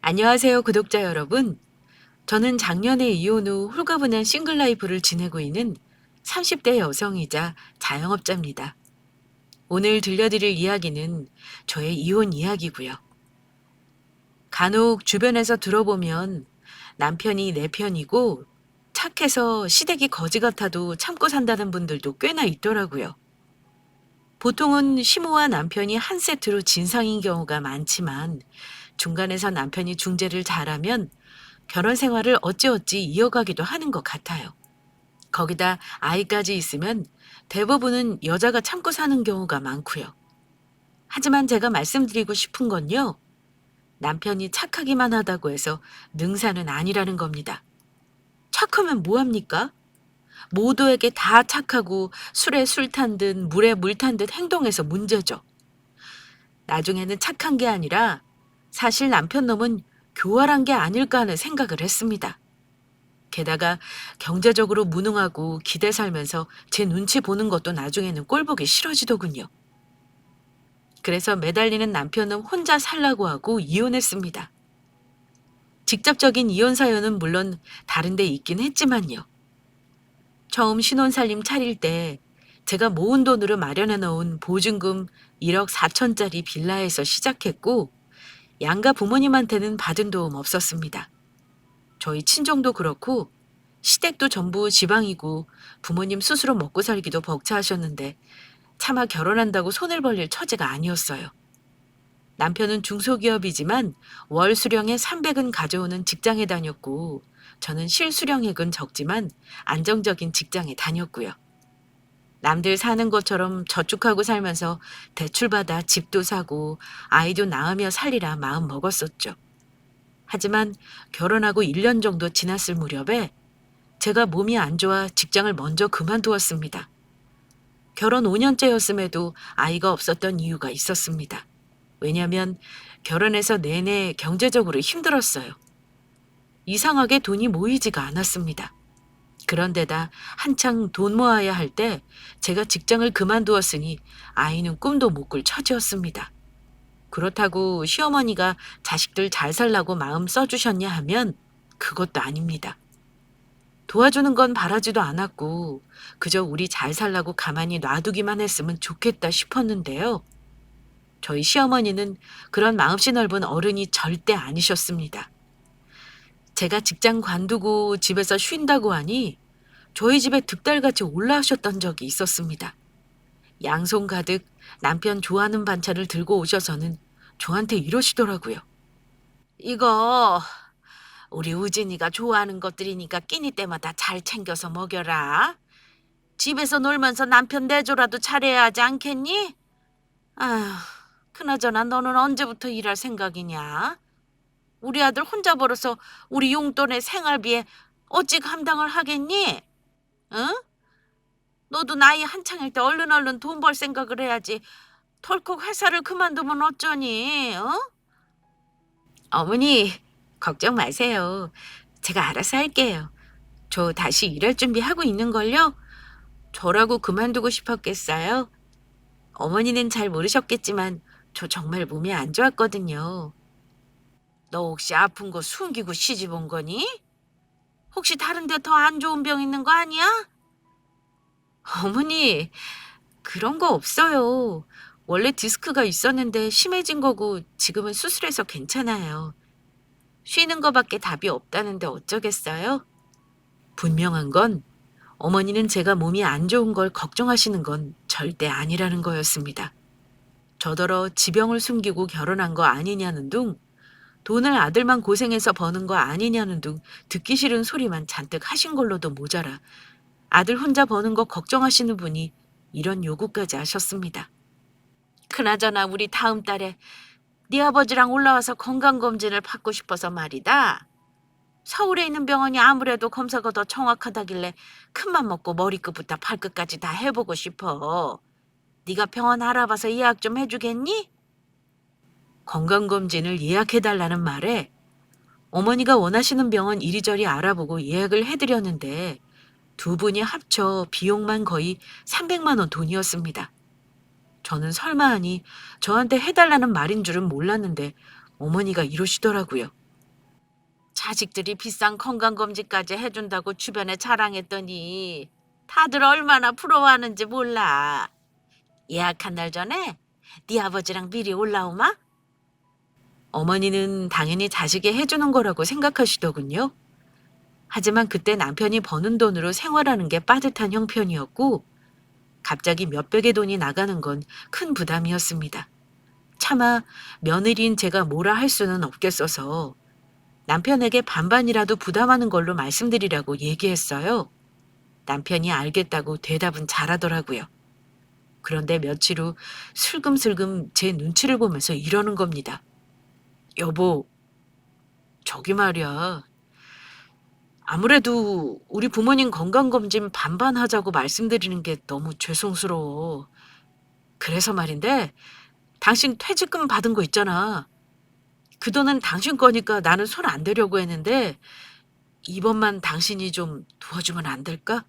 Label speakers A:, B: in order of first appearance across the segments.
A: 안녕하세요, 구독자 여러분. 저는 작년에 이혼 후 홀가분한 싱글 라이프를 지내고 있는 30대 여성이자 자영업자입니다. 오늘 들려드릴 이야기는 저의 이혼 이야기고요. 간혹 주변에서 들어보면 남편이 내 편이고 착해서 시댁이 거지 같아도 참고 산다는 분들도 꽤나 있더라고요. 보통은 시모와 남편이 한 세트로 진상인 경우가 많지만 중간에서 남편이 중재를 잘하면 결혼 생활을 어찌어찌 이어가기도 하는 것 같아요. 거기다 아이까지 있으면 대부분은 여자가 참고 사는 경우가 많고요. 하지만 제가 말씀드리고 싶은 건요. 남편이 착하기만 하다고 해서 능사는 아니라는 겁니다. 착하면 뭐합니까? 모두에게 다 착하고 술에 술 탄 듯 물에 물 탄 듯 행동해서 문제죠. 나중에는 착한 게 아니라 사실 남편 놈은 교활한 게 아닐까 하는 생각을 했습니다. 게다가 경제적으로 무능하고 기대 살면서 제 눈치 보는 것도 나중에는 꼴보기 싫어지더군요. 그래서 매달리는 남편은 혼자 살라고 하고 이혼했습니다. 직접적인 이혼 사연은 물론 다른 데 있긴 했지만요. 처음 신혼살림 차릴 때 제가 모은 돈으로 마련해 놓은 보증금 1억 4천짜리 빌라에서 시작했고 양가 부모님한테는 받은 도움 없었습니다. 저희 친정도 그렇고 시댁도 전부 지방이고 부모님 스스로 먹고 살기도 벅차하셨는데 차마 결혼한다고 손을 벌릴 처지가 아니었어요. 남편은 중소기업이지만 월 수령의 300은 가져오는 직장에 다녔고 저는 실수령액은 적지만 안정적인 직장에 다녔고요. 남들 사는 것처럼 저축하고 살면서 대출받아 집도 사고 아이도 낳으며 살리라 마음 먹었었죠. 하지만 결혼하고 1년 정도 지났을 무렵에 제가 몸이 안 좋아 직장을 먼저 그만두었습니다. 결혼 5년째였음에도 아이가 없었던 이유가 있었습니다. 왜냐하면 결혼해서 내내 경제적으로 힘들었어요. 이상하게 돈이 모이지가 않았습니다. 그런데다 한창 돈 모아야 할 때 제가 직장을 그만두었으니 아이는 꿈도 못 꿀 처지였습니다. 그렇다고 시어머니가 자식들 잘 살라고 마음 써주셨냐 하면 그것도 아닙니다. 도와주는 건 바라지도 않았고 그저 우리 잘 살라고 가만히 놔두기만 했으면 좋겠다 싶었는데요. 저희 시어머니는 그런 마음씨 넓은 어른이 절대 아니셨습니다. 제가 직장 관두고 집에서 쉰다고 하니 저희 집에 득달같이 올라오셨던 적이 있었습니다. 양손 가득 남편 좋아하는 반찬을 들고 오셔서는 저한테 이러시더라고요. 이거 우리 우진이가 좋아하는 것들이니까 끼니 때마다 잘 챙겨서 먹여라. 집에서 놀면서 남편 내조라도 잘해야 하지 않겠니? 아휴, 그나저나 너는 언제부터 일할 생각이냐? 우리 아들 혼자 벌어서 우리 용돈의 생활비에 어찌 감당을 하겠니? 응? 너도 나이 한창일 때 얼른 돈 벌 생각을 해야지. 덜컥 회사를 그만두면 어쩌니? 어? 어머니, 걱정 마세요. 제가 알아서 할게요. 저 다시 일할 준비하고 있는걸요? 저라고 그만두고 싶었겠어요? 어머니는 잘 모르셨겠지만 저 정말 몸이 안 좋았거든요. 너 혹시 아픈 거 숨기고 시집 온 거니? 혹시 다른 데 더 안 좋은 병 있는 거 아니야? 어머니, 그런 거 없어요. 원래 디스크가 있었는데 심해진 거고 지금은 수술해서 괜찮아요. 쉬는 거밖에 답이 없다는데 어쩌겠어요? 분명한 건 어머니는 제가 몸이 안 좋은 걸 걱정하시는 건 절대 아니라는 거였습니다. 저더러 지병을 숨기고 결혼한 거 아니냐는 둥, 돈을 아들만 고생해서 버는 거 아니냐는 둥 듣기 싫은 소리만 잔뜩 하신 걸로도 모자라 아들 혼자 버는 거 걱정하시는 분이 이런 요구까지 하셨습니다. 그나저나 우리 다음 달에 네 아버지랑 올라와서 건강검진을 받고 싶어서 말이다. 서울에 있는 병원이 아무래도 검사가 더 정확하다길래 큰맘 먹고 머리끝부터 발끝까지 다 해보고 싶어. 네가 병원 알아봐서 예약 좀 해주겠니? 건강검진을 예약해달라는 말에 어머니가 원하시는 병원 이리저리 알아보고 예약을 해드렸는데 두 분이 합쳐 비용만 거의 300만 원 돈이었습니다. 저는 설마 하니 저한테 해달라는 말인 줄은 몰랐는데 어머니가 이러시더라고요. 자식들이 비싼 건강검진까지 해준다고 주변에 자랑했더니 다들 얼마나 부러워하는지 몰라. 예약한 날 전에 네 아버지랑 미리 올라오마? 어머니는 당연히 자식이 해주는 거라고 생각하시더군요. 하지만 그때 남편이 버는 돈으로 생활하는 게 빠듯한 형편이었고 갑자기 몇백의 돈이 나가는 건 큰 부담이었습니다. 차마 며느리인 제가 뭐라 할 수는 없겠어서 남편에게 반반이라도 부담하는 걸로 말씀드리라고 얘기했어요. 남편이 알겠다고 대답은 잘하더라고요. 그런데 며칠 후 슬금슬금 제 눈치를 보면서 이러는 겁니다. 여보, 저기 말이야. 아무래도 우리 부모님 건강검진 반반 하자고 말씀드리는 게 너무 죄송스러워. 그래서 말인데, 당신 퇴직금 받은 거 있잖아. 그 돈은 당신 거니까 나는 손 안 대려고 했는데, 이번만 당신이 좀 도와주면 안 될까?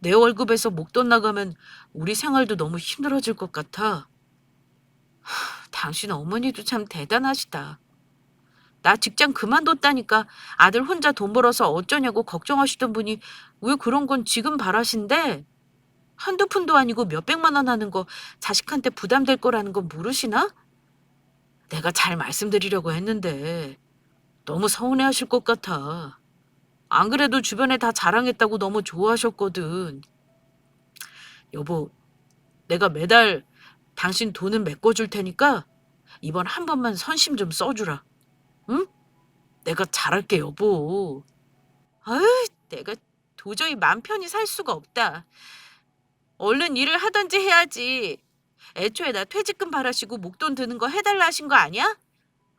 A: 내 월급에서 목돈 나가면 우리 생활도 너무 힘들어질 것 같아. 당신 어머니도 참 대단하시다. 나 직장 그만뒀다니까 아들 혼자 돈 벌어서 어쩌냐고 걱정하시던 분이 왜 그런 건 지금 바라신대? 한두 푼도 아니고 몇백만 원 하는 거 자식한테 부담될 거라는 건 모르시나? 내가 잘 말씀드리려고 했는데 너무 서운해하실 것 같아. 안 그래도 주변에 다 자랑했다고 너무 좋아하셨거든. 여보, 내가 매달 당신 돈은 메꿔줄 테니까 이번 한 번만 선심 좀 써주라. 응? 내가 잘할게, 여보. 아유, 내가 도저히 맘 편히 살 수가 없다. 얼른 일을 하든지 해야지. 애초에 나 퇴직금 바라시고 목돈 드는 거 해달라 하신 거 아니야?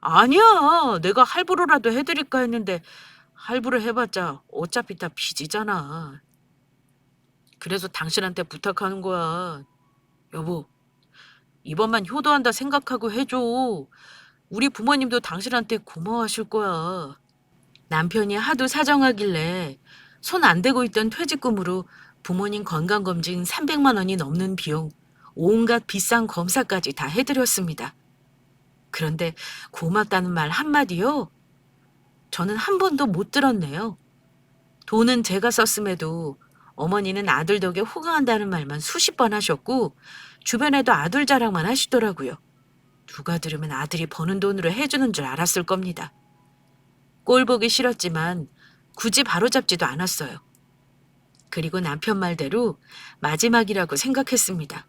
A: 아니야. 내가 할부로라도 해드릴까 했는데 할부를 해봤자 어차피 다 빚이잖아. 그래서 당신한테 부탁하는 거야. 여보, 이번만 효도한다 생각하고 해줘. 우리 부모님도 당신한테 고마워하실 거야. 남편이 하도 사정하길래 손 안 대고 있던 퇴직금으로 부모님 건강검진 300만 원이 넘는 비용, 온갖 비싼 검사까지 다 해드렸습니다. 그런데 고맙다는 말 한마디요? 저는 한 번도 못 들었네요. 돈은 제가 썼음에도 어머니는 아들 덕에 호강한다는 말만 수십 번 하셨고 주변에도 아들 자랑만 하시더라고요. 누가 들으면 아들이 버는 돈으로 해주는 줄 알았을 겁니다. 꼴 보기 싫었지만 굳이 바로잡지도 않았어요. 그리고 남편 말대로 마지막이라고 생각했습니다.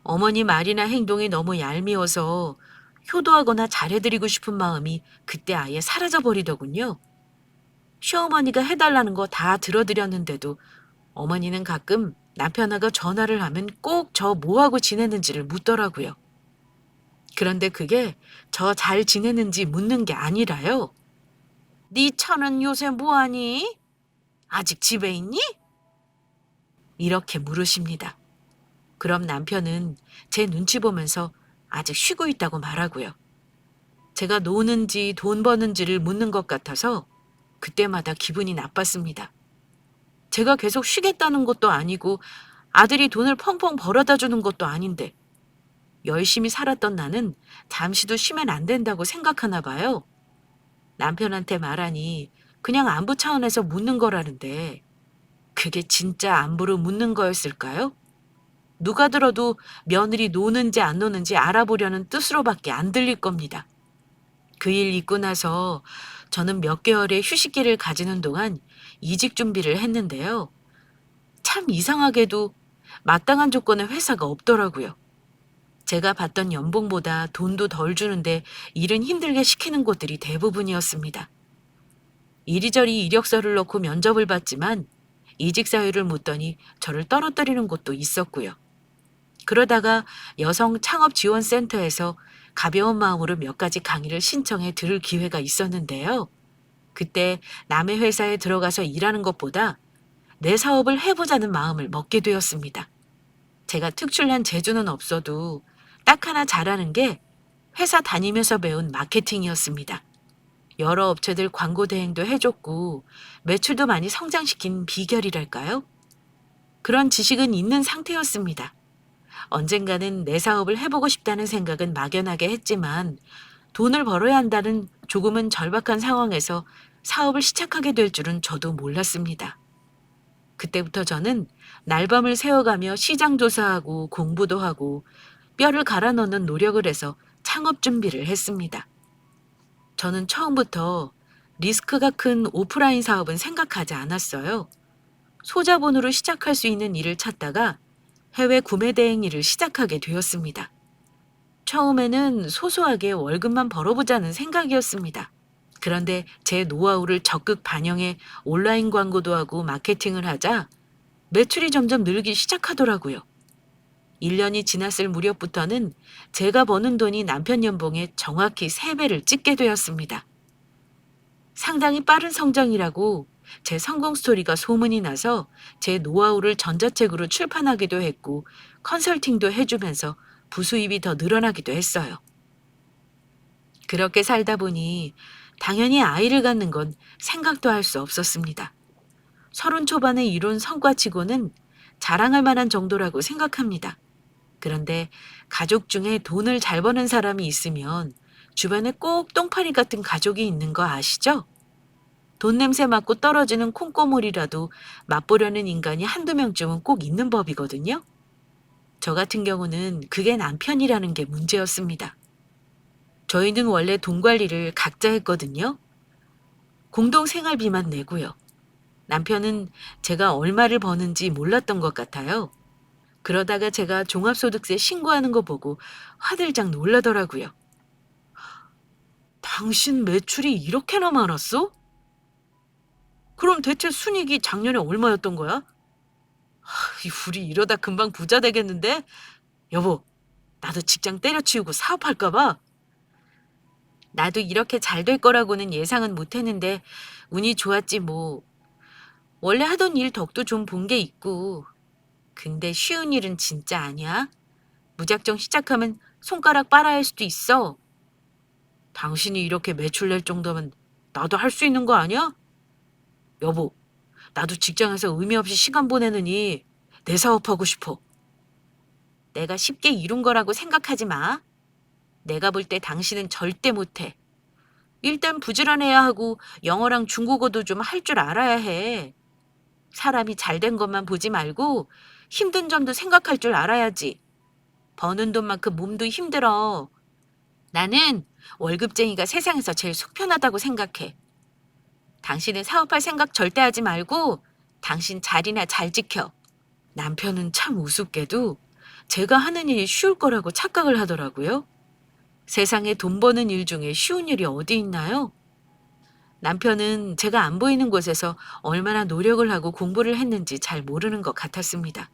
A: 어머니 말이나 행동이 너무 얄미워서 효도하거나 잘해드리고 싶은 마음이 그때 아예 사라져버리더군요. 시어머니가 해달라는 거 다 들어드렸는데도 어머니는 가끔 남편하고 전화를 하면 꼭 저 뭐하고 지내는지를 묻더라고요. 그런데 그게 저 잘 지내는지 묻는 게 아니라요. 네 처는 요새 뭐하니? 아직 집에 있니? 이렇게 물으십니다. 그럼 남편은 제 눈치 보면서 아직 쉬고 있다고 말하고요. 제가 노는지 돈 버는지를 묻는 것 같아서 그때마다 기분이 나빴습니다. 제가 계속 쉬겠다는 것도 아니고 아들이 돈을 펑펑 벌어다 주는 것도 아닌데 열심히 살았던 나는 잠시도 쉬면 안 된다고 생각하나 봐요. 남편한테 말하니 그냥 안부 차원에서 묻는 거라는데 그게 진짜 안부로 묻는 거였을까요? 누가 들어도 며느리 노는지 안 노는지 알아보려는 뜻으로밖에 안 들릴 겁니다. 그 일 있고 나서 저는 몇 개월의 휴식기를 가지는 동안 이직 준비를 했는데요. 참 이상하게도 마땅한 조건의 회사가 없더라고요. 제가 받던 연봉보다 돈도 덜 주는데 일은 힘들게 시키는 곳들이 대부분이었습니다. 이리저리 이력서를 넣고 면접을 봤지만 이직 사유를 묻더니 저를 떨어뜨리는 곳도 있었고요. 그러다가 여성창업지원센터에서 가벼운 마음으로 몇 가지 강의를 신청해 들을 기회가 있었는데요. 그때 남의 회사에 들어가서 일하는 것보다 내 사업을 해보자는 마음을 먹게 되었습니다. 제가 특출난 재주는 없어도 딱 하나 잘하는 게 회사 다니면서 배운 마케팅이었습니다. 여러 업체들 광고 대행도 해줬고 매출도 많이 성장시킨 비결이랄까요? 그런 지식은 있는 상태였습니다. 언젠가는 내 사업을 해보고 싶다는 생각은 막연하게 했지만 돈을 벌어야 한다는 조금은 절박한 상황에서 사업을 시작하게 될 줄은 저도 몰랐습니다. 그때부터 저는 날밤을 새워가며 시장 조사하고 공부도 하고 뼈를 갈아 넣는 노력을 해서 창업 준비를 했습니다. 저는 처음부터 리스크가 큰 오프라인 사업은 생각하지 않았어요. 소자본으로 시작할 수 있는 일을 찾다가 해외 구매 대행 일을 시작하게 되었습니다. 처음에는 소소하게 월급만 벌어보자는 생각이었습니다. 그런데 제 노하우를 적극 반영해 온라인 광고도 하고 마케팅을 하자 매출이 점점 늘기 시작하더라고요. 1년이 지났을 무렵부터는 제가 버는 돈이 남편 연봉의 정확히 3배를 찍게 되었습니다. 상당히 빠른 성장이라고 제 성공 스토리가 소문이 나서 제 노하우를 전자책으로 출판하기도 했고 컨설팅도 해주면서 부수입이 더 늘어나기도 했어요. 그렇게 살다 보니 당연히 아이를 갖는 건 생각도 할 수 없었습니다. 30 초반에 이룬 성과치고는 자랑할 만한 정도라고 생각합니다. 그런데 가족 중에 돈을 잘 버는 사람이 있으면 주변에 꼭 똥파리 같은 가족이 있는 거 아시죠? 돈 냄새 맡고 떨어지는 콩고물이라도 맛보려는 인간이 한두 명쯤은 꼭 있는 법이거든요. 저 같은 경우는 그게 남편이라는 게 문제였습니다. 저희는 원래 돈 관리를 각자 했거든요. 공동 생활비만 내고요. 남편은 제가 얼마를 버는지 몰랐던 것 같아요. 그러다가 제가 종합소득세 신고하는 거 보고 화들짝 놀라더라고요. 당신 매출이 이렇게나 많았어? 그럼 대체 순이익이 작년에 얼마였던 거야? 우리 이러다 금방 부자 되겠는데? 여보, 나도 직장 때려치우고 사업할까 봐. 나도 이렇게 잘 될 거라고는 예상은 못 했는데 운이 좋았지 뭐. 원래 하던 일 덕도 좀 본 게 있고. 근데 쉬운 일은 진짜 아니야. 무작정 시작하면 손가락 빨아야 할 수도 있어. 당신이 이렇게 매출 낼 정도면 나도 할 수 있는 거 아니야? 여보, 나도 직장에서 의미 없이 시간 보내느니 내 사업하고 싶어. 내가 쉽게 이룬 거라고 생각하지 마. 내가 볼 때 당신은 절대 못해. 일단 부지런해야 하고 영어랑 중국어도 좀 할 줄 알아야 해. 사람이 잘 된 것만 보지 말고 힘든 점도 생각할 줄 알아야지. 버는 돈만큼 몸도 힘들어. 나는 월급쟁이가 세상에서 제일 속 편하다고 생각해. 당신은 사업할 생각 절대 하지 말고 당신 자리나 잘 지켜. 남편은 참 우습게도 제가 하는 일이 쉬울 거라고 착각을 하더라고요. 세상에 돈 버는 일 중에 쉬운 일이 어디 있나요? 남편은 제가 안 보이는 곳에서 얼마나 노력을 하고 공부를 했는지 잘 모르는 것 같았습니다.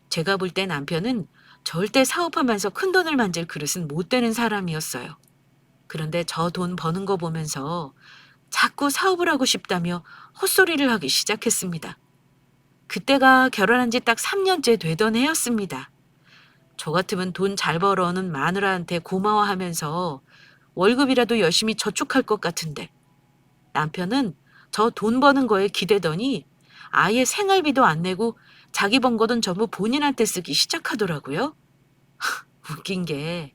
A: 제가 볼 때 남편은 절대 사업하면서 큰돈을 만질 그릇은 못 되는 사람이었어요. 그런데 저 돈 버는 거 보면서 자꾸 사업을 하고 싶다며 헛소리를 하기 시작했습니다. 그때가 결혼한 지 딱 3년째 되던 해였습니다. 저 같으면 돈 잘 벌어오는 마누라한테 고마워하면서 월급이라도 열심히 저축할 것 같은데 남편은 저 돈 버는 거에 기대더니 아예 생활비도 안 내고 자기 번 거는 전부 본인한테 쓰기 시작하더라고요. 웃긴 게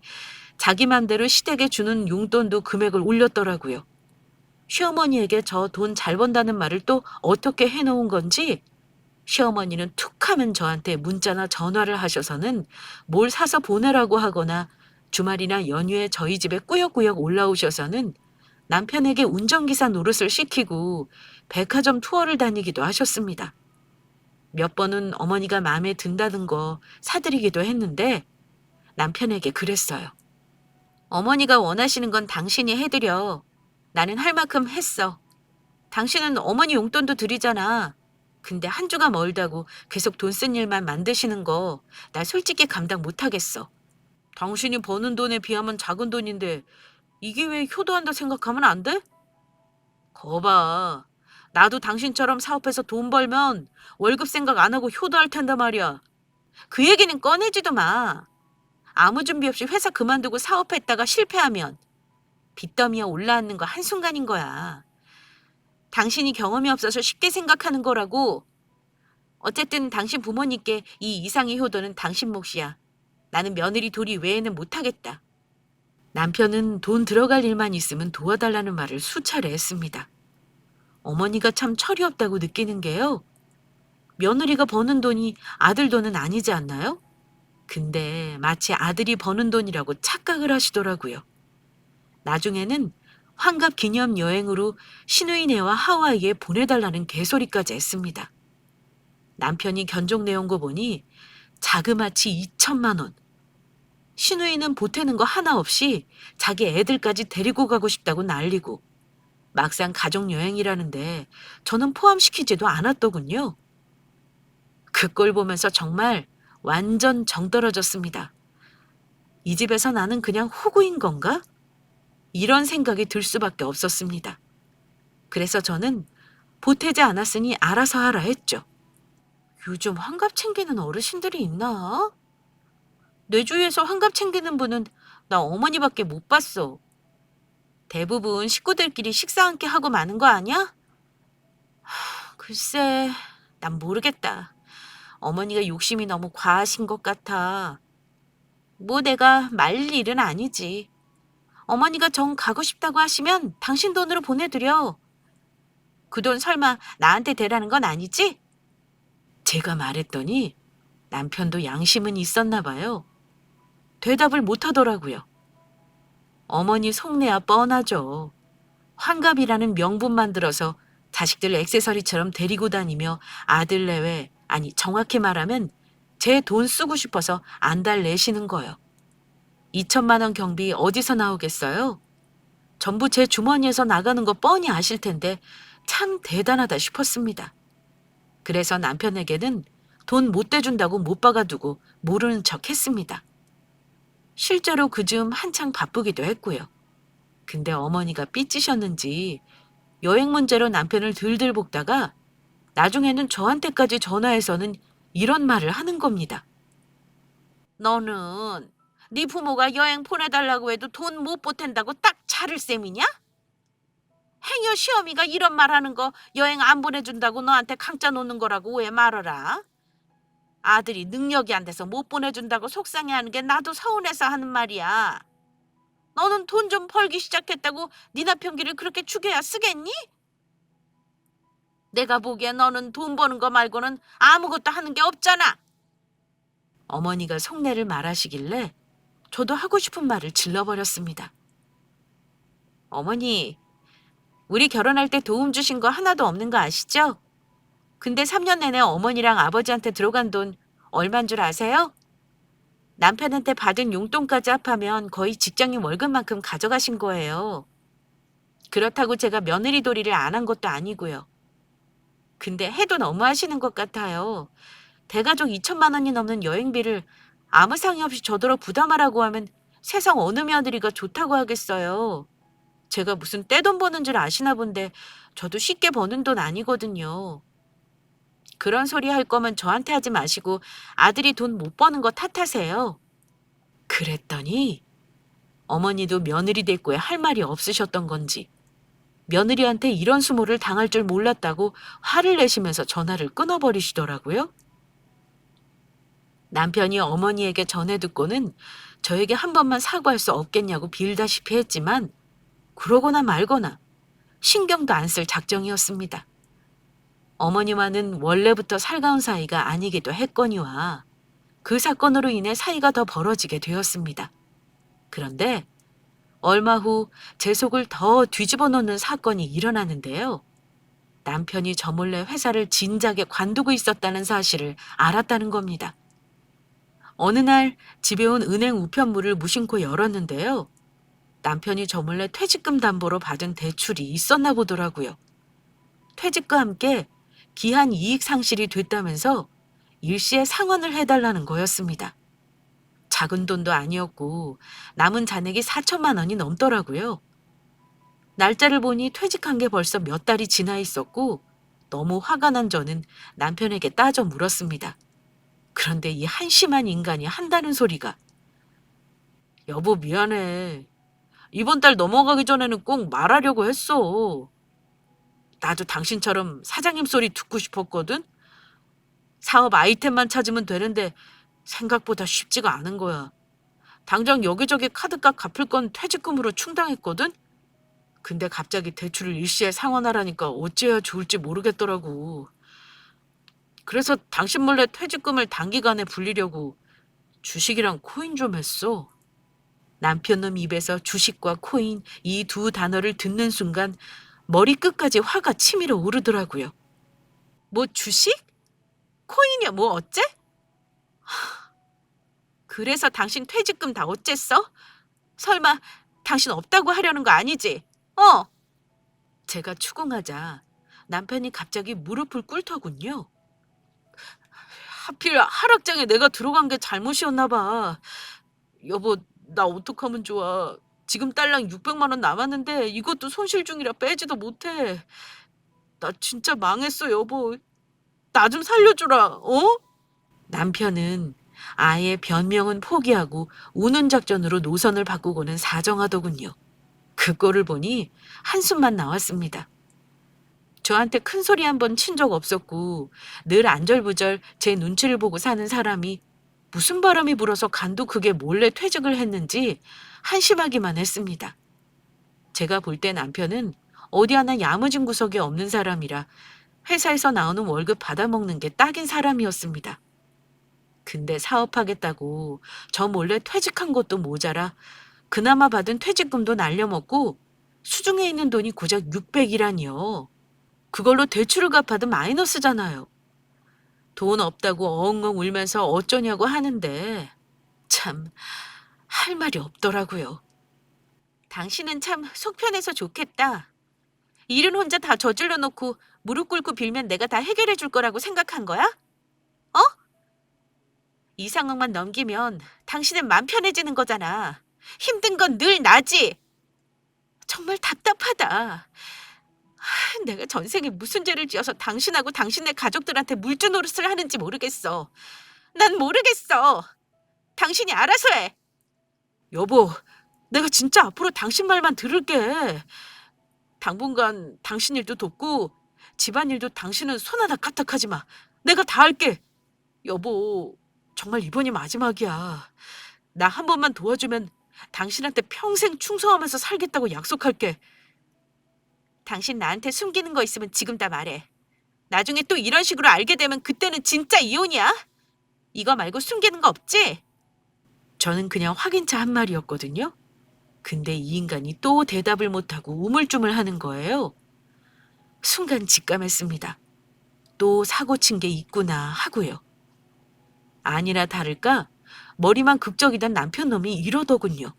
A: 자기 맘대로 시댁에 주는 용돈도 금액을 올렸더라고요. 시어머니에게 저 돈 잘 번다는 말을 또 어떻게 해놓은 건지 시어머니는 툭 하면 저한테 문자나 전화를 하셔서는 뭘 사서 보내라고 하거나 주말이나 연휴에 저희 집에 꾸역꾸역 올라오셔서는 남편에게 운전기사 노릇을 시키고 백화점 투어를 다니기도 하셨습니다. 몇 번은 어머니가 마음에 든다는 거 사드리기도 했는데 남편에게 그랬어요. 어머니가 원하시는 건 당신이 해드려. 나는 할 만큼 했어. 당신은 어머니 용돈도 드리잖아. 근데 한 주가 멀다고 계속 돈 쓴 일만 만드시는 거 나 솔직히 감당 못하겠어. 당신이 버는 돈에 비하면 작은 돈인데 이게 왜 효도한다 생각하면 안 돼? 거봐. 나도 당신처럼 사업해서 돈 벌면 월급 생각 안 하고 효도할 텐데 말이야. 그 얘기는 꺼내지도 마. 아무 준비 없이 회사 그만두고 사업했다가 실패하면 빚더미에 올라앉는 거 한순간인 거야. 당신이 경험이 없어서 쉽게 생각하는 거라고. 어쨌든 당신 부모님께 이 이상의 효도는 당신 몫이야. 나는 며느리 도리 외에는 못하겠다. 남편은 돈 들어갈 일만 있으면 도와달라는 말을 수차례 했습니다. 어머니가 참 철이 없다고 느끼는 게요. 며느리가 버는 돈이 아들 돈은 아니지 않나요? 근데 마치 아들이 버는 돈이라고 착각을 하시더라고요. 나중에는 환갑 기념 여행으로 시누이네와 하와이에 보내달라는 개소리까지 했습니다. 남편이 견적 내온 거 보니 자그마치 2천만 원. 시누이는 보태는 거 하나 없이 자기 애들까지 데리고 가고 싶다고 난리고 막상 가족여행이라는데 저는 포함시키지도 않았더군요. 그 꼴 보면서 정말 완전 정 떨어졌습니다. 이 집에서 나는 그냥 호구인 건가? 이런 생각이 들 수밖에 없었습니다. 그래서 저는 보태지 않았으니 알아서 하라 했죠. 요즘 환갑 챙기는 어르신들이 있나? 내 주위에서 환갑 챙기는 분은 나 어머니밖에 못 봤어. 대부분 식구들끼리 식사 함께 하고 마는 거 아니야? 글쎄, 난 모르겠다. 어머니가 욕심이 너무 과하신 것 같아. 뭐 내가 말릴 일은 아니지. 어머니가 정 가고 싶다고 하시면 당신 돈으로 보내드려. 그 돈 설마 나한테 대라는 건 아니지? 제가 말했더니 남편도 양심은 있었나 봐요. 대답을 못 하더라고요. 어머니 속내야 뻔하죠. 환갑이라는 명분만 들어서 자식들 액세서리처럼 데리고 다니며 아들 내외, 아니 정확히 말하면 제 돈 쓰고 싶어서 안달내시는 거요. 2천만 원 경비 어디서 나오겠어요? 전부 제 주머니에서 나가는 거 뻔히 아실 텐데 참 대단하다 싶었습니다. 그래서 남편에게는 돈 못 대준다고 못 박아두고 모르는 척 했습니다. 실제로 그즈음 한창 바쁘기도 했고요. 근데 어머니가 삐지셨는지 여행 문제로 남편을 들들 볶다가 나중에는 저한테까지 전화해서는 이런 말을 하는 겁니다. 너는 네 부모가 여행 보내달라고 해도 돈 못 보탠다고 딱 차를 셈이냐? 행여 시어미가 이런 말 하는 거 여행 안 보내준다고 너한테 강짜 놓는 거라고 왜 말어라? 아들이 능력이 안 돼서 못 보내준다고 속상해하는 게 나도 서운해서 하는 말이야. 너는 돈 좀 벌기 시작했다고 니나 편기를 그렇게 죽여야 쓰겠니? 내가 보기엔 너는 돈 버는 거 말고는 아무것도 하는 게 없잖아. 어머니가 속내를 말하시길래 저도 하고 싶은 말을 질러버렸습니다. 어머니, 우리 결혼할 때 도움 주신 거 하나도 없는 거 아시죠? 근데 3년 내내 어머니랑 아버지한테 들어간 돈 얼만 줄 아세요? 남편한테 받은 용돈까지 합하면 거의 직장인 월급만큼 가져가신 거예요. 그렇다고 제가 며느리 도리를 안 한 것도 아니고요. 근데 해도 너무 하시는 것 같아요. 대가족 2천만 원이 넘는 여행비를 아무 상의 없이 저더러 부담하라고 하면 세상 어느 며느리가 좋다고 하겠어요. 제가 무슨 떼돈 버는 줄 아시나 본데 저도 쉽게 버는 돈 아니거든요. 그런 소리 할 거면 저한테 하지 마시고 아들이 돈 못 버는 거 탓하세요. 그랬더니 어머니도 며느리 됐고에 할 말이 없으셨던 건지 며느리한테 이런 수모를 당할 줄 몰랐다고 화를 내시면서 전화를 끊어버리시더라고요. 남편이 어머니에게 전해 듣고는 저에게 한 번만 사과할 수 없겠냐고 빌다시피 했지만 그러거나 말거나 신경도 안 쓸 작정이었습니다. 어머니와는 원래부터 살가운 사이가 아니기도 했거니와 그 사건으로 인해 사이가 더 벌어지게 되었습니다. 그런데 얼마 후 제 속을 더 뒤집어 놓는 사건이 일어나는데요. 남편이 저 몰래 회사를 진작에 관두고 있었다는 사실을 알았다는 겁니다. 어느 날 집에 온 은행 우편물을 무심코 열었는데요. 남편이 저 몰래 퇴직금 담보로 받은 대출이 있었나 보더라고요. 퇴직과 함께 기한 이익 상실이 됐다면서 일시에 상환을 해달라는 거였습니다. 작은 돈도 아니었고 남은 잔액이 4천만 원이 넘더라고요. 날짜를 보니 퇴직한 게 벌써 몇 달이 지나 있었고 너무 화가 난 저는 남편에게 따져 물었습니다. 그런데 이 한심한 인간이 한다는 소리가 여보 미안해. 이번 달 넘어가기 전에는 꼭 말하려고 했어. 나도 당신처럼 사장님 소리 듣고 싶었거든. 사업 아이템만 찾으면 되는데 생각보다 쉽지가 않은 거야. 당장 여기저기 카드값 갚을 건 퇴직금으로 충당했거든? 근데 갑자기 대출을 일시에 상환하라니까 어찌해야 좋을지 모르겠더라고. 그래서 당신 몰래 퇴직금을 단기간에 불리려고 주식이랑 코인 좀 했어. 남편놈 입에서 주식과 코인 이 두 단어를 듣는 순간 머리 끝까지 화가 치밀어 오르더라고요. 뭐 주식? 코인이야 뭐 어째? 그래서 당신 퇴직금 다 어쨌어? 설마 당신 없다고 하려는 거 아니지? 제가 추궁하자 남편이 갑자기 무릎을 꿇더군요. 하필 하락장에 내가 들어간 게 잘못이었나 봐. 여보, 나 어떡하면 좋아. 지금 딸랑 600만 원 남았는데 이것도 손실 중이라 빼지도 못해. 나 진짜 망했어, 여보. 나 좀 살려주라, 어? 남편은 아예 변명은 포기하고 우는 작전으로 노선을 바꾸고는 사정하더군요. 그 꼴을 보니 한숨만 나왔습니다. 저한테 큰 소리 한 번 친 적 없었고 늘 안절부절 제 눈치를 보고 사는 사람이 무슨 바람이 불어서 간도 크게 몰래 퇴직을 했는지 한심하기만 했습니다. 제가 볼 때 남편은 어디 하나 야무진 구석이 없는 사람이라 회사에서 나오는 월급 받아먹는 게 딱인 사람이었습니다. 근데 사업하겠다고 저 몰래 퇴직한 것도 모자라 그나마 받은 퇴직금도 날려먹고 수중에 있는 돈이 고작 600이라니요. 그걸로 대출을 갚아도 마이너스잖아요. 돈 없다고 엉엉 울면서 어쩌냐고 하는데 참 할 말이 없더라고요. 당신은 참 속편해서 좋겠다. 일은 혼자 다 저질러 놓고 무릎 꿇고 빌면 내가 다 해결해 줄 거라고 생각한 거야? 어? 이 상황만 넘기면 당신은 맘 편해지는 거잖아. 힘든 건 늘 나지. 정말 답답하다. 내가 전생에 무슨 죄를 지어서 당신하고 당신네 가족들한테 물주 노릇을 하는지 모르겠어. 난 모르겠어. 당신이 알아서 해. 여보, 내가 진짜 앞으로 당신 말만 들을게. 당분간 당신 일도 돕고 집안일도 당신은 손 하나 까딱하지 마. 내가 다 할게. 여보, 정말 이번이 마지막이야. 나 한 번만 도와주면 당신한테 평생 충성하면서 살겠다고 약속할게. 당신 나한테 숨기는 거 있으면 지금 다 말해. 나중에 또 이런 식으로 알게 되면 그때는 진짜 이혼이야. 이거 말고 숨기는 거 없지? 저는 그냥 확인차 한 말이었거든요. 근데 이 인간이 또 대답을 못하고 우물쭈물 하는 거예요. 순간 직감했습니다. 또 사고 친 게 있구나 하고요. 아니나 다를까 머리만 극적이던 남편 놈이 이러더군요.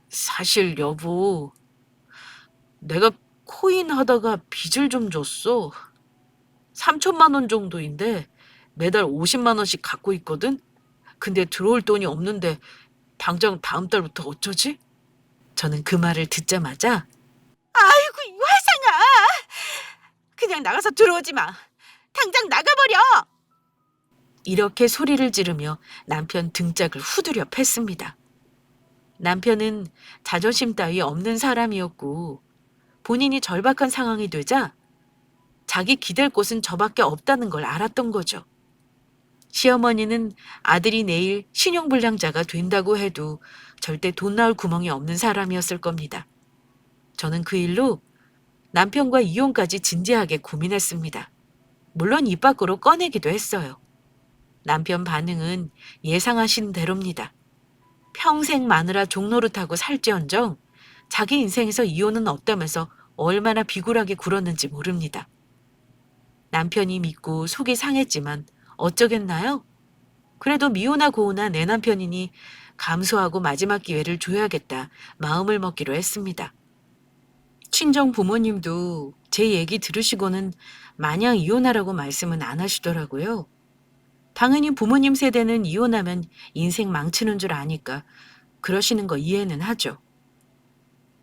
A: 사실 여보, 내가 코인 하다가 빚을 좀 줬어. 3천만 원 정도인데 매달 50만 원씩 갖고 있거든? 근데 들어올 돈이 없는데 당장 다음 달부터 어쩌지? 저는 그 말을 듣자마자 아이고 이 화상아! 그냥 나가서 들어오지 마. 당장 나가버려! 이렇게 소리를 지르며 남편 등짝을 후두려 팼습니다. 남편은 자존심 따위 없는 사람이었고 본인이 절박한 상황이 되자 자기 기댈 곳은 저밖에 없다는 걸 알았던 거죠. 시어머니는 아들이 내일 신용불량자가 된다고 해도 절대 돈 나올 구멍이 없는 사람이었을 겁니다. 저는 그 일로 남편과 이혼까지 진지하게 고민했습니다. 물론 입 밖으로 꺼내기도 했어요. 남편 반응은 예상하신 대로입니다. 평생 마누라 종노릇하고 살지언정 자기 인생에서 이혼은 없다면서 얼마나 비굴하게 굴었는지 모릅니다. 남편이 믿고 속이 상했지만 어쩌겠나요? 그래도 미우나 고우나 내 남편이니 감수하고 마지막 기회를 줘야겠다 마음을 먹기로 했습니다. 친정 부모님도 제 얘기 들으시고는 마냥 이혼하라고 말씀은 안 하시더라고요. 당연히 부모님 세대는 이혼하면 인생 망치는 줄 아니까 그러시는 거 이해는 하죠.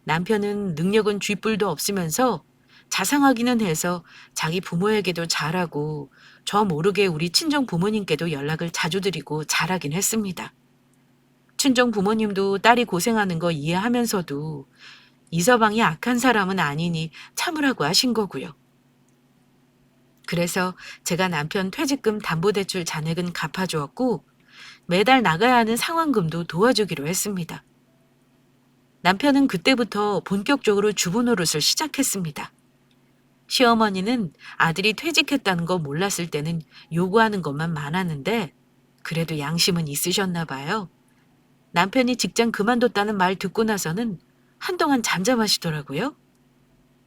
A: 남편은 능력은 쥐뿔도 없으면서 자상하기는 해서 자기 부모에게도 잘하고 저 모르게 우리 친정 부모님께도 연락을 자주 드리고 잘하긴 했습니다. 친정 부모님도 딸이 고생하는 거 이해하면서도 이서방이 악한 사람은 아니니 참으라고 하신 거고요. 그래서 제가 남편 퇴직금 담보대출 잔액은 갚아주었고 매달 나가야 하는 상환금도 도와주기로 했습니다. 남편은 그때부터 본격적으로 주부 노릇을 시작했습니다. 시어머니는 아들이 퇴직했다는 거 몰랐을 때는 요구하는 것만 많았는데 그래도 양심은 있으셨나 봐요. 남편이 직장 그만뒀다는 말 듣고 나서는 한동안 잠잠하시더라고요.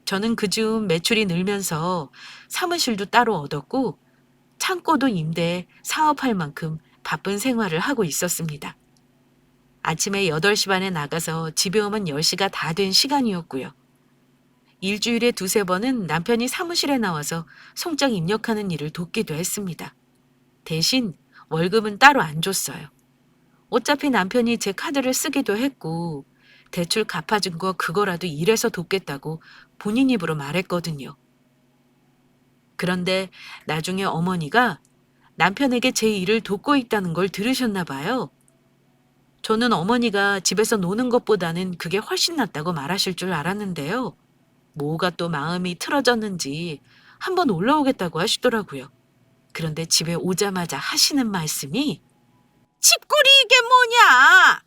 A: 저는 그중 매출이 늘면서 사무실도 따로 얻었고 창고도 임대해 사업할 만큼 바쁜 생활을 하고 있었습니다. 아침에 8시 반에 나가서 집에 오면 10시가 다 된 시간이었고요. 일주일에 2~3번은 남편이 사무실에 나와서 송장 입력하는 일을 돕기도 했습니다. 대신 월급은 따로 안 줬어요. 어차피 남편이 제 카드를 쓰기도 했고 대출 갚아준 거 그거라도 일해서 돕겠다고 본인 입으로 말했거든요. 그런데 나중에 어머니가 남편에게 제 일을 돕고 있다는 걸 들으셨나 봐요. 저는 어머니가 집에서 노는 것보다는 그게 훨씬 낫다고 말하실 줄 알았는데요. 뭐가 또 마음이 틀어졌는지 한번 올라오겠다고 하시더라고요. 그런데 집에 오자마자 하시는 말씀이 집골이 이게 뭐냐?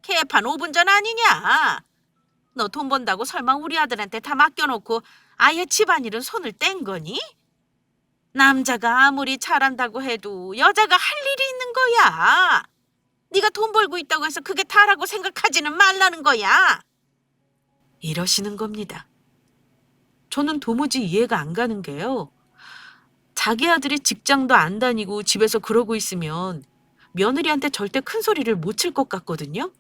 A: 개판 5분 전 아니냐? 너 돈 번다고 설마 우리 아들한테 다 맡겨놓고 아예 집안일은 손을 뗀 거니? 남자가 아무리 잘한다고 해도 여자가 할 일이 있는 거야. 네가 돈 벌고 있다고 해서 그게 다라고 생각하지는 말라는 거야. 이러시는 겁니다. 저는 도무지 이해가 안 가는 게요. 자기 아들이 직장도 안 다니고 집에서 그러고 있으면 며느리한테 절대 큰 소리를 못 칠 것 같거든요.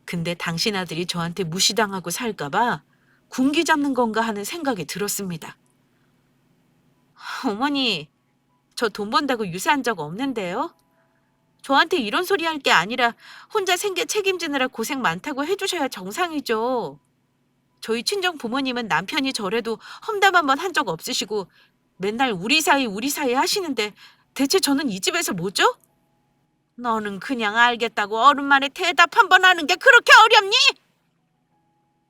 A: 근데 당신 아들이 저한테 무시당하고 살까봐 군기 잡는 건가 하는 생각이 들었습니다. 어머니, 저 돈 번다고 유세한 적 없는데요. 저한테 이런 소리 할 게 아니라 혼자 생계 책임지느라 고생 많다고 해주셔야 정상이죠. 저희 친정 부모님은 남편이 저래도 험담 한 번 한 적 없으시고 맨날 우리 사이 하시는데 대체 저는 이 집에서 뭐죠? 너는 그냥 알겠다고 어른 말에 대답 한 번 하는 게 그렇게 어렵니?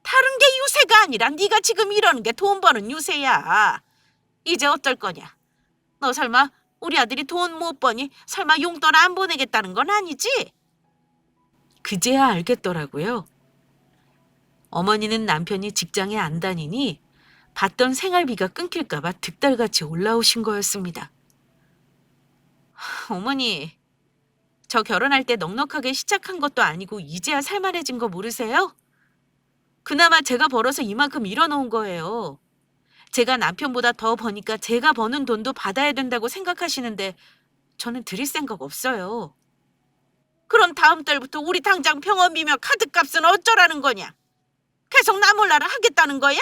A: 다른 게 유세가 아니라 네가 지금 이러는 게 돈 버는 유세야. 이제 어쩔 거냐? 너 설마 우리 아들이 돈 못 버니 설마 용돈 안 보내겠다는 건 아니지? 그제야 알겠더라고요. 어머니는 남편이 직장에 안 다니니 받던 생활비가 끊길까 봐 득달같이 올라오신 거였습니다. 어머니, 저 결혼할 때 넉넉하게 시작한 것도 아니고 이제야 살만해진 거 모르세요? 그나마 제가 벌어서 이만큼 일어놓은 거예요. 제가 남편보다 더 버니까 제가 버는 돈도 받아야 된다고 생각하시는데 저는 드릴 생각 없어요. 그럼 다음 달부터 우리 당장 병원비며 카드값은 어쩌라는 거냐? 계속 나 몰라라 하겠다는 거야?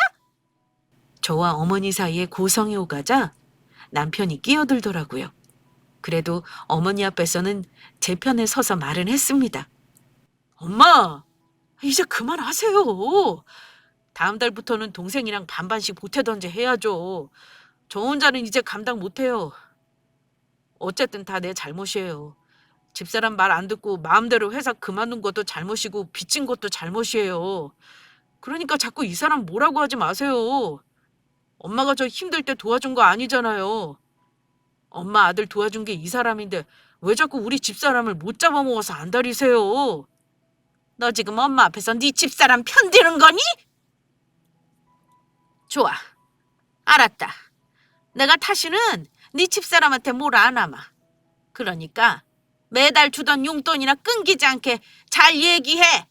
A: 저와 어머니 사이에 고성이 오가자 남편이 끼어들더라고요. 그래도 어머니 앞에서는 제 편에 서서 말은 했습니다. 엄마, 이제 그만하세요. 다음 달부터는 동생이랑 반반씩 보태던지 해야죠. 저 혼자는 이제 감당 못해요. 어쨌든 다 내 잘못이에요. 집사람 말 안 듣고 마음대로 회사 그만둔 것도 잘못이고 빚진 것도 잘못이에요. 그러니까 자꾸 이 사람 뭐라고 하지 마세요. 엄마가 저 힘들 때 도와준 거 아니잖아요. 엄마 아들 도와준 게 이 사람인데 왜 자꾸 우리 집사람을 못 잡아먹어서 안달이세요? 너 지금 엄마 앞에서 네 집사람 편드는 거니? 좋아. 알았다. 내가 다시는 네 집사람한테 뭘 안 하마. 그러니까 매달 주던 용돈이나 끊기지 않게 잘 얘기해.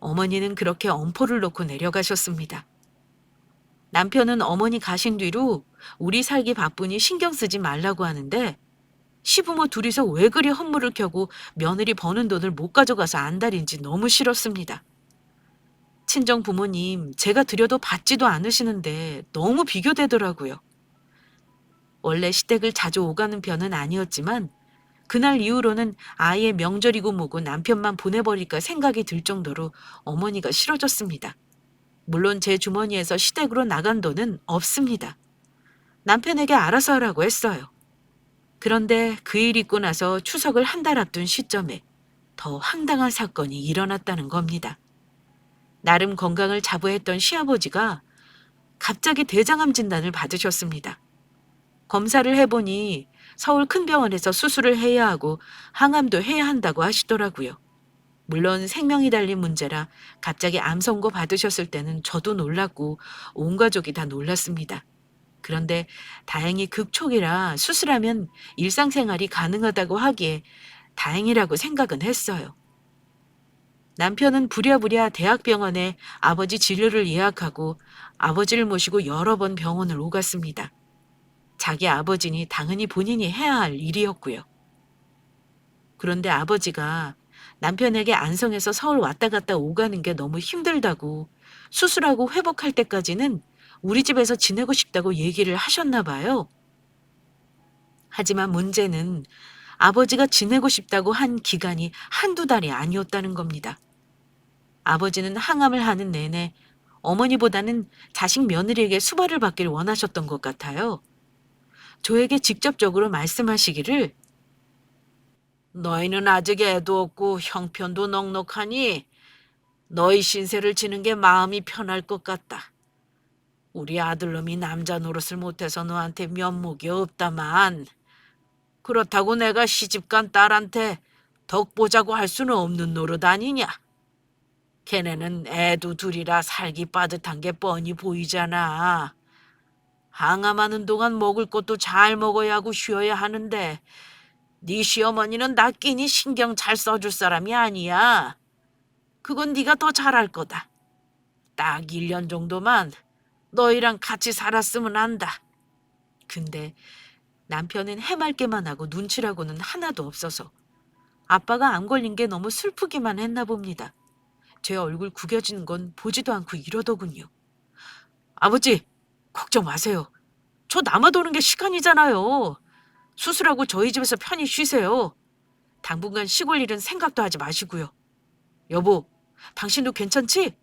A: 어머니는 그렇게 엄포를 놓고 내려가셨습니다. 남편은 어머니 가신 뒤로 우리 살기 바쁘니 신경 쓰지 말라고 하는데 시부모 둘이서 왜 그리 헛물을 켜고 며느리 버는 돈을 못 가져가서 안달인지 너무 싫었습니다. 친정 부모님 제가 드려도 받지도 않으시는데 너무 비교되더라고요. 원래 시댁을 자주 오가는 편은 아니었지만 그날 이후로는 아예 명절이고 뭐고 남편만 보내버릴까 생각이 들 정도로 어머니가 싫어졌습니다. 물론 제 주머니에서 시댁으로 나간 돈은 없습니다. 남편에게 알아서 하라고 했어요. 그런데 그 일 있고 나서 추석을 한 달 앞둔 시점에 더 황당한 사건이 일어났다는 겁니다. 나름 건강을 자부했던 시아버지가 갑자기 대장암 진단을 받으셨습니다. 검사를 해보니 서울 큰 병원에서 수술을 해야 하고 항암도 해야 한다고 하시더라고요. 물론 생명이 달린 문제라 갑자기 암 선고 받으셨을 때는 저도 놀랐고 온 가족이 다 놀랐습니다. 그런데 다행히 극초기라 수술하면 일상생활이 가능하다고 하기에 다행이라고 생각은 했어요. 남편은 부랴부랴 대학병원에 아버지 진료를 예약하고 아버지를 모시고 여러 번 병원을 오갔습니다. 자기 아버지니 당연히 본인이 해야 할 일이었고요. 그런데 아버지가 남편에게 안성에서 서울 왔다 갔다 오가는 게 너무 힘들다고 수술하고 회복할 때까지는 우리 집에서 지내고 싶다고 얘기를 하셨나 봐요. 하지만 문제는 아버지가 지내고 싶다고 한 기간이 한두 달이 아니었다는 겁니다. 아버지는 항암을 하는 내내 어머니보다는 자식 며느리에게 수발을 받기를 원하셨던 것 같아요. 저에게 직접적으로 말씀하시기를 너희는 아직 애도 없고 형편도 넉넉하니 너희 신세를 지는 게 마음이 편할 것 같다. 우리 아들놈이 남자 노릇을 못해서 너한테 면목이 없다만 그렇다고 내가 시집간 딸한테 덕 보자고 할 수는 없는 노릇 아니냐. 걔네는 애도 둘이라 살기 빠듯한 게 뻔히 보이잖아. 항암하는 동안 먹을 것도 잘 먹어야 하고 쉬어야 하는데 네 시어머니는 나 끼니 신경 잘 써줄 사람이 아니야. 그건 네가 더 잘할 거다. 딱 1년 정도만 너희랑 같이 살았으면 한다. 근데 남편은 해맑게만 하고 눈치라고는 하나도 없어서 아빠가 암 걸린 게 너무 슬프기만 했나 봅니다. 제 얼굴 구겨지는 건 보지도 않고 이러더군요. 아버지, 걱정 마세요. 저 남아도는 게 시간이잖아요. 수술하고 저희 집에서 편히 쉬세요. 당분간 시골 일은 생각도 하지 마시고요. 여보, 당신도 괜찮지?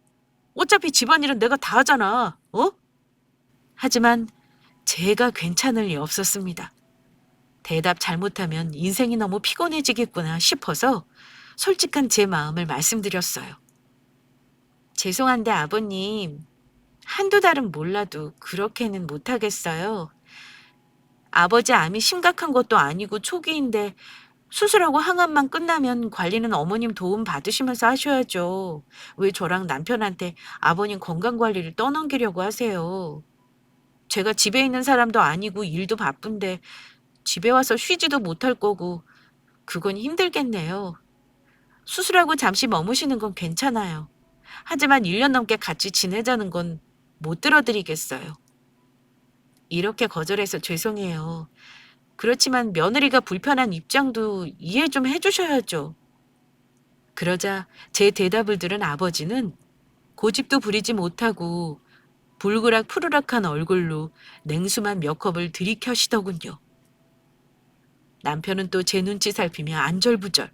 A: 어차피 집안일은 내가 다 하잖아. 어? 하지만 제가 괜찮을 리 없었습니다. 대답 잘못하면 인생이 너무 피곤해지겠구나 싶어서 솔직한 제 마음을 말씀드렸어요. 죄송한데 아버님, 한두 달은 몰라도 그렇게는 못하겠어요. 아버지 암이 심각한 것도 아니고 초기인데 수술하고 항암만 끝나면 관리는 어머님 도움 받으시면서 하셔야죠. 왜 저랑 남편한테 아버님 건강 관리를 떠넘기려고 하세요. 제가 집에 있는 사람도 아니고 일도 바쁜데 집에 와서 쉬지도 못할 거고 그건 힘들겠네요. 수술하고 잠시 머무시는 건 괜찮아요. 하지만 1년 넘게 같이 지내자는 건 못 들어드리겠어요. 이렇게 거절해서 죄송해요. 그렇지만 며느리가 불편한 입장도 이해 좀 해주셔야죠. 그러자 제 대답을 들은 아버지는 고집도 부리지 못하고 불그락 푸르락한 얼굴로 냉수만 몇 컵을 들이켜시더군요. 남편은 또 제 눈치 살피며 안절부절.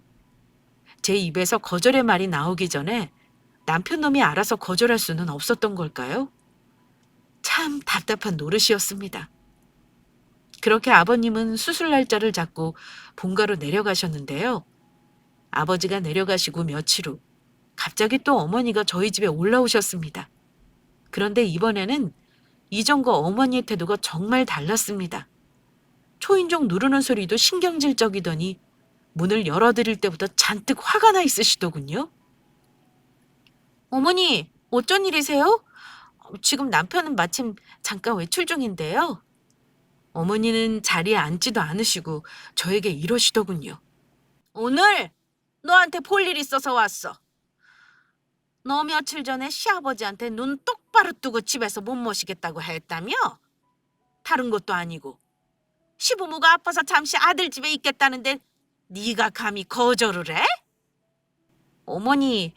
A: 제 입에서 거절의 말이 나오기 전에 남편 놈이 알아서 거절할 수는 없었던 걸까요? 참 답답한 노릇이었습니다. 그렇게 아버님은 수술 날짜를 잡고 본가로 내려가셨는데요. 아버지가 내려가시고 며칠 후 갑자기 또 어머니가 저희 집에 올라오셨습니다. 그런데 이번에는 이전과 어머니의 태도가 정말 달랐습니다. 초인종 누르는 소리도 신경질적이더니 문을 열어드릴 때부터 잔뜩 화가 나 있으시더군요. 어머니, 어쩐 일이세요? 지금 남편은 마침 잠깐 외출 중인데요. 어머니는 자리에 앉지도 않으시고 저에게 이러시더군요. 오늘 너한테 볼 일 있어서 왔어. 너 며칠 전에 시아버지한테 눈 똑바로 뜨고 집에서 못 모시겠다고 했다며? 다른 것도 아니고 시부모가 아파서 잠시 아들 집에 있겠다는데 네가 감히 거절을 해? 어머니,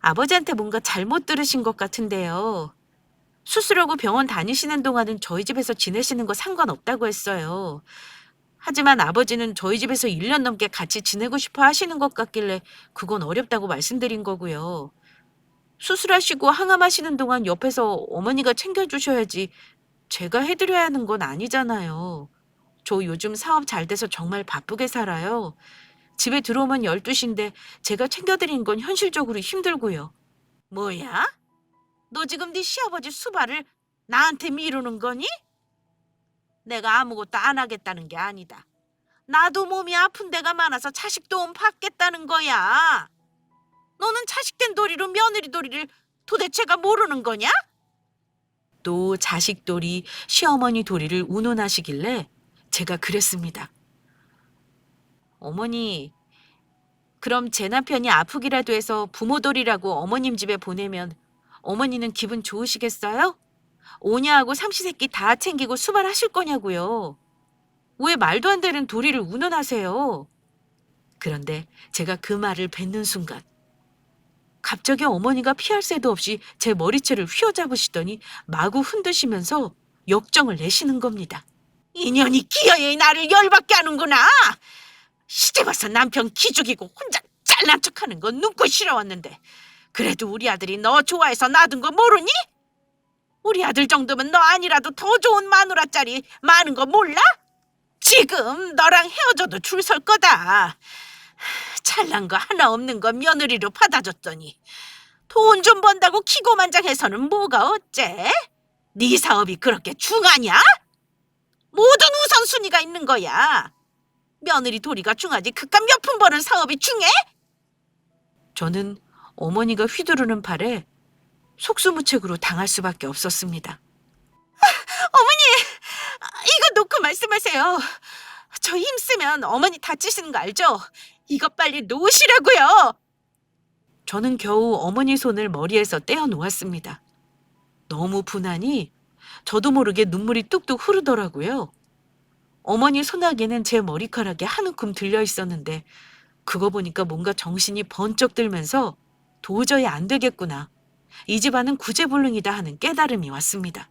A: 아버지한테 뭔가 잘못 들으신 것 같은데요. 수술하고 병원 다니시는 동안은 저희 집에서 지내시는 거 상관없다고 했어요. 하지만 아버지는 저희 집에서 1년 넘게 같이 지내고 싶어 하시는 것 같길래 그건 어렵다고 말씀드린 거고요. 수술하시고 항암하시는 동안 옆에서 어머니가 챙겨주셔야지 제가 해드려야 하는 건 아니잖아요. 저 요즘 사업 잘 돼서 정말 바쁘게 살아요. 집에 들어오면 12시인데 제가 챙겨드리는 건 현실적으로 힘들고요. 뭐야? 너 지금 네 시아버지 수발을 나한테 미루는 거니? 내가 아무것도 안 하겠다는 게 아니다. 나도 몸이 아픈 데가 많아서 자식 도움 받겠다는 거야. 너는 자식된 도리로 며느리 도리를 도대체가 모르는 거냐? 또 자식 도리, 시어머니 도리를 운운하시길래 제가 그랬습니다. 어머니, 그럼 제 남편이 아프기라도 해서 부모 도리라고 어머님 집에 보내면 어머니는 기분 좋으시겠어요? 오냐하고 삼시세끼 다 챙기고 수발하실 거냐고요. 왜 말도 안 되는 도리를 운운하세요? 그런데 제가 그 말을 뱉는 순간 갑자기 어머니가 피할 새도 없이 제 머리채를 휘어잡으시더니 마구 흔드시면서 역정을 내시는 겁니다. 인연이 기어이 나를 열받게 하는구나. 시집와서 남편 기죽이고 혼자 잘난 척하는 건 눈코 싫어왔는데 그래도 우리 아들이 너 좋아해서 놔둔 거 모르니? 우리 아들 정도면 너 아니라도 더 좋은 마누라짜리 많은 거 몰라? 지금 너랑 헤어져도 줄 설 거다. 잘난 거 하나 없는 거 며느리로 받아줬더니 돈 좀 번다고 기고만장해서는 뭐가 어째? 네 사업이 그렇게 중하냐? 모든 우선순위가 있는 거야. 며느리 도리가 중하지 그깟 몇 푼 버는 사업이 중해? 저는 어머니가 휘두르는 팔에 속수무책으로 당할 수밖에 없었습니다. 어머니, 이거 놓고 말씀하세요. 저 힘쓰면 어머니 다치시는 거 알죠? 이거 빨리 놓으시라고요. 저는 겨우 어머니 손을 머리에서 떼어 놓았습니다. 너무 분하니 저도 모르게 눈물이 뚝뚝 흐르더라고요. 어머니 손아귀는 제 머리카락에 한 움큼 들려 있었는데 그거 보니까 뭔가 정신이 번쩍 들면서 도저히 안 되겠구나. 이 집안은 구제불능이다 하는 깨달음이 왔습니다.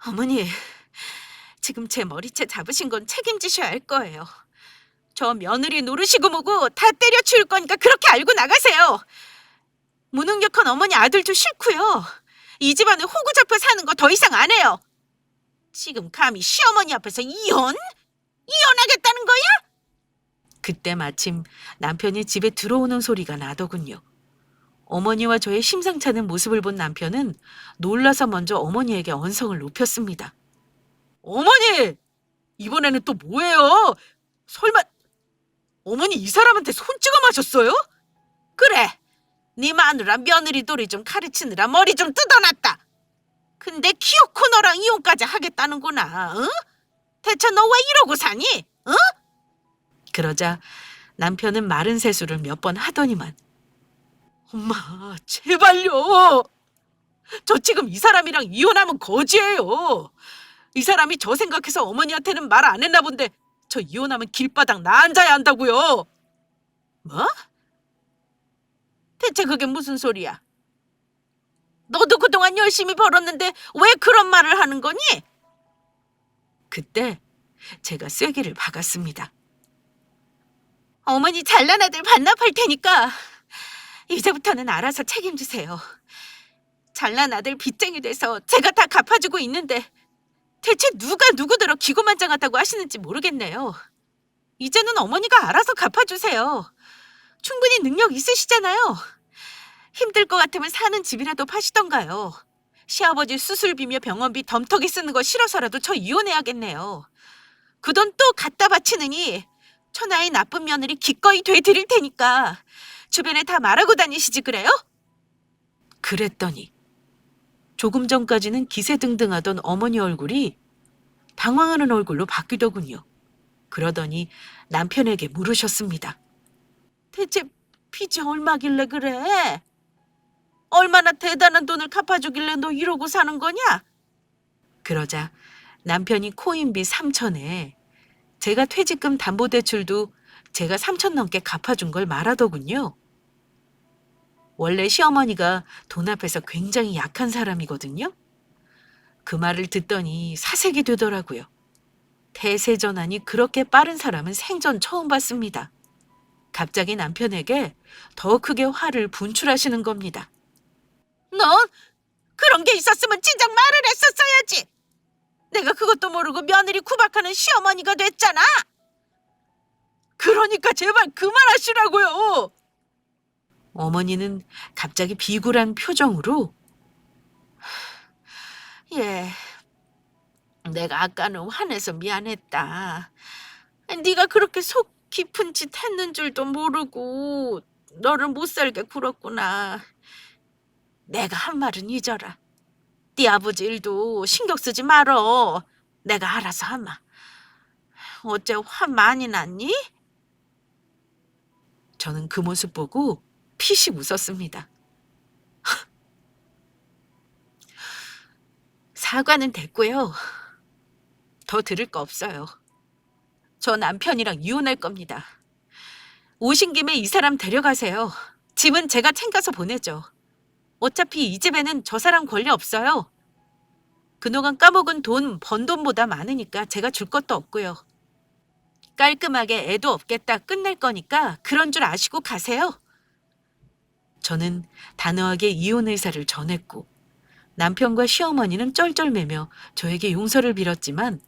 A: 어머니, 지금 제 머리채 잡으신 건 책임지셔야 할 거예요. 저 며느리 노르시고 뭐고 다 때려치울 거니까 그렇게 알고 나가세요. 무능력한 어머니 아들도 싫고요. 이 집안에 호구 잡혀 사는 거 더 이상 안 해요. 지금 감히 시어머니 앞에서 이혼하겠다는 거야? 그때 마침 남편이 집에 들어오는 소리가 나더군요. 어머니와 저의 심상찮은 모습을 본 남편은 놀라서 먼저 어머니에게 언성을 높였습니다. 어머니! 이번에는 또 뭐예요? 설마 어머니 이 사람한테 손 찍어 마셨어요? 그래, 네 마누라 며느리 도리 좀 가르치느라 머리 좀 뜯어놨다. 근데 키워코 너랑 이혼까지 하겠다는구나. 응? 대체 너 왜 이러고 사니? 응? 그러자 남편은 마른 세수를 몇 번 하더니만 엄마 제발요. 저 지금 이 사람이랑 이혼하면 거지예요. 이 사람이 저 생각해서 어머니한테는 말 안 했나 본데 저 이혼하면 길바닥 나 앉아야 한다고요. 뭐? 대체 그게 무슨 소리야? 너도 그동안 열심히 벌었는데 왜 그런 말을 하는 거니? 그때 제가 쐐기를 박았습니다. 어머니 잘난 아들 반납할 테니까 이제부터는 알아서 책임지세요. 잘난 아들 빚쟁이 돼서 제가 다 갚아주고 있는데 대체 누가 누구더러 기고만장하다고 하시는지 모르겠네요. 이제는 어머니가 알아서 갚아주세요. 충분히 능력 있으시잖아요. 힘들 것 같으면 사는 집이라도 파시던가요. 시아버지 수술비며 병원비 덤터기 쓰는 거 싫어서라도 저 이혼해야겠네요. 그 돈 또 갖다 바치느니 천하의 나쁜 며느리 기꺼이 되드릴 테니까 주변에 다 말하고 다니시지 그래요? 그랬더니 조금 전까지는 기세등등하던 어머니 얼굴이 당황하는 얼굴로 바뀌더군요. 그러더니 남편에게 물으셨습니다. 대체 빚이 얼마길래 그래? 얼마나 대단한 돈을 갚아주길래 너 이러고 사는 거냐? 그러자 남편이 코인비 3천에 제가 퇴직금 담보대출도 제가 3천 넘게 갚아준 걸 말하더군요. 원래 시어머니가 돈 앞에서 굉장히 약한 사람이거든요. 그 말을 듣더니 사색이 되더라고요. 태세전환이 그렇게 빠른 사람은 생전 처음 봤습니다. 갑자기 남편에게 더 크게 화를 분출하시는 겁니다. 넌 그런 게 있었으면 진작 말을 했었어야지. 내가 그것도 모르고 며느리 구박하는 시어머니가 됐잖아. 그러니까 제발 그만하시라고요. 어머니는 갑자기 비굴한 표정으로 예, 내가 아까는 화내서 미안했다. 네가 그렇게 속 깊은 짓 했는 줄도 모르고 너를 못 살게 굴었구나. 내가 한 말은 잊어라. 네 아버지 일도 신경 쓰지 말어. 내가 알아서 하마. 어째 화 많이 났니? 저는 그 모습 보고 피식 웃었습니다. 사과는 됐고요. 더 들을 거 없어요. 저 남편이랑 이혼할 겁니다. 오신 김에 이 사람 데려가세요. 집은 제가 챙겨서 보내죠. 어차피 이 집에는 저 사람 권리 없어요. 그동안 까먹은 돈, 번 돈보다 많으니까 제가 줄 것도 없고요. 깔끔하게 애도 없겠다 끝낼 거니까 그런 줄 아시고 가세요. 저는 단호하게 이혼 의사를 전했고 남편과 시어머니는 쩔쩔매며 저에게 용서를 빌었지만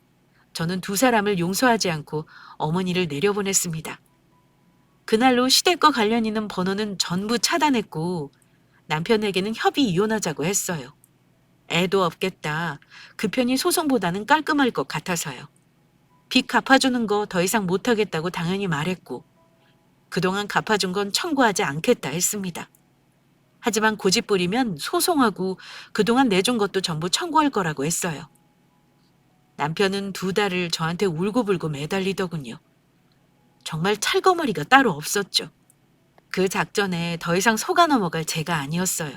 A: 저는 두 사람을 용서하지 않고 어머니를 내려보냈습니다. 그날로 시댁과 관련 있는 번호는 전부 차단했고 남편에게는 협의 이혼하자고 했어요. 애도 없겠다. 그 편이 소송보다는 깔끔할 것 같아서요. 빚 갚아주는 거 더 이상 못하겠다고 당연히 말했고 그동안 갚아준 건 청구하지 않겠다 했습니다. 하지만 고집 부리면 소송하고 그동안 내준 것도 전부 청구할 거라고 했어요. 남편은 두 달을 저한테 울고불고 매달리더군요. 정말 찰거머리가 따로 없었죠. 그 작전에 더 이상 속아 넘어갈 제가 아니었어요.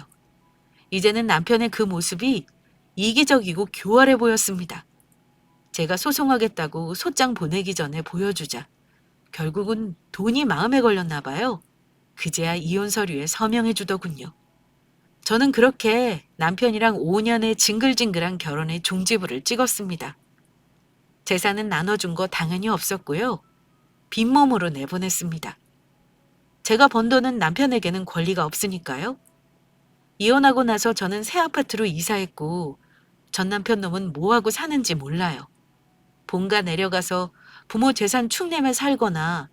A: 이제는 남편의 그 모습이 이기적이고 교활해 보였습니다. 제가 소송하겠다고 소장 보내기 전에 보여주자 결국은 돈이 마음에 걸렸나 봐요. 그제야 이혼 서류에 서명해 주더군요. 저는 그렇게 남편이랑 5년의 징글징글한 결혼의 종지부를 찍었습니다. 재산은 나눠준 거 당연히 없었고요. 빈몸으로 내보냈습니다. 제가 번 돈은 남편에게는 권리가 없으니까요. 이혼하고 나서 저는 새 아파트로 이사했고 전 남편 놈은 뭐하고 사는지 몰라요. 본가 내려가서 부모 재산 축내며 살거나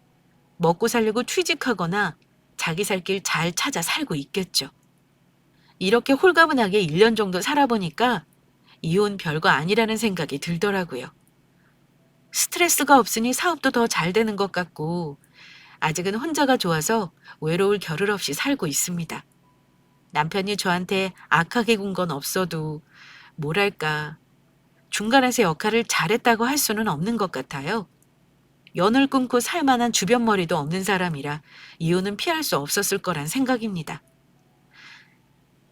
A: 먹고 살려고 취직하거나 자기 살 길 잘 찾아 살고 있겠죠. 이렇게 홀가분하게 1년 정도 살아보니까 이혼 별거 아니라는 생각이 들더라고요. 스트레스가 없으니 사업도 더 잘 되는 것 같고 아직은 혼자가 좋아서 외로울 겨를 없이 살고 있습니다. 남편이 저한테 악하게 군 건 없어도 뭐랄까 중간에서 역할을 잘했다고 할 수는 없는 것 같아요. 연을 끊고 살 만한 주변 머리도 없는 사람이라 이혼은 피할 수 없었을 거란 생각입니다.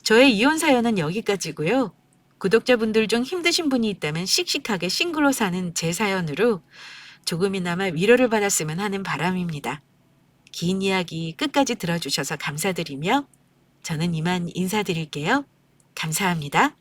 A: 저의 이혼 사연은 여기까지고요. 구독자분들 중 힘드신 분이 있다면 씩씩하게 싱글로 사는 제 사연으로 조금이나마 위로를 받았으면 하는 바람입니다. 긴 이야기 끝까지 들어주셔서 감사드리며 저는 이만 인사드릴게요. 감사합니다.